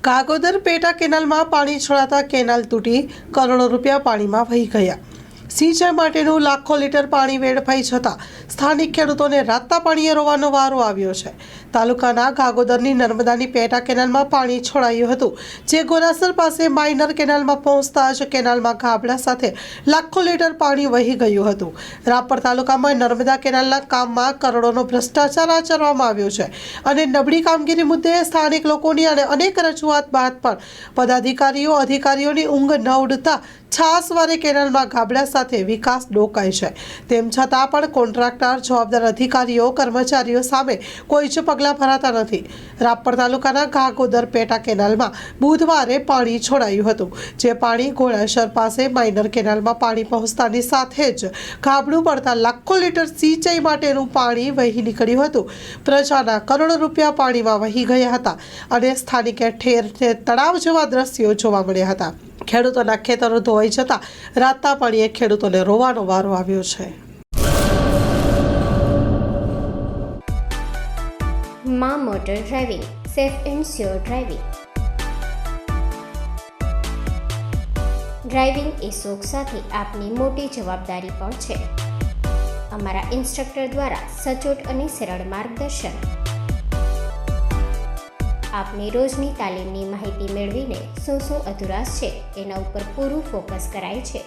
કાગોદર પેટા કેનાલમાં પાણી છોડાતા કેનાલ તૂટી કરોડો રૂપિયા પાણીમાં વહી ગયા। સિંચાઈ માટેનું લાખો લીટર પાણી વેડફાઈ જતાં સ્થાનિક ખેડૂતોને રાતના પાણીએ રોવાનો વારો આવ્યો છે। તાલુકાના ગાગોદરની નર્મદાની પેટા કેનાલમાં પાણી છોડાયું હતું, જે ગોરાસર પાસે માઇનર કેનાલમાં પહોંચતા જ કેનાલમાં ગાબડા સાથે લાખો લીટર પાણી વહી ગયું હતું। રાપર તાલુકામાં નર્મદા કેનાલના કામમાં કરોડોનો ભ્રષ્ટાચાર આચરવામાં આવ્યો છે અને નબળી કામગીરી મુદ્દે સ્થાનિક લોકોની અને અનેક રજૂઆત બાદ પણ પદાધિકારીઓ અધિકારીઓની ઊંઘ ન ઉડતા છાસવારે કેનાલમાં ગાબડા સાથે વિકાસ ડોકાય છે। તેમ છતાં પણ કોન્ટ્રાક્ટર, જવાબદાર અધિકારીઓ, કર્મચારીઓ સામે કોઈ જ પગલાં ભરાતા નથી। રાપર તાલુકાના ગાગોદર પેટા કેનાલમાં બુધવારે પાણી છોડાયું હતું, જે પાણી ઘોડાસર પાસે માઇનર કેનાલમાં પાણી પહોંચતાની સાથે જ ગાબડું પડતા લાખો લીટર સિંચાઈ માટેનું પાણી વહી નીકળ્યું હતું। પ્રજાના કરોડો રૂપિયા પાણીમાં વહી ગયા હતા અને સ્થાનિકે ઠેર ઠેર તળાવ જેવા દ્રશ્યો જોવા મળ્યા હતા। ખેડૂતોના ખેતરો ધોવાઈ જતા રાતના પાણીએ ખેડૂતોને રોવાનો વારો આવ્યો છે। માં motor driving, safe and sure driving. Driving એ શોખ સાથે આપની મોટી જવાબદારી પણ છે। અમારા ઇન્સ્ટ્રક્ટર દ્વારા સચોટ અને સરળ માર્ગદર્શન। આપની રોજની તાલીમની માહિતી મેળવીને શું અધુરાશ છે એના ઉપર પૂરું ફોકસ કરાય છે।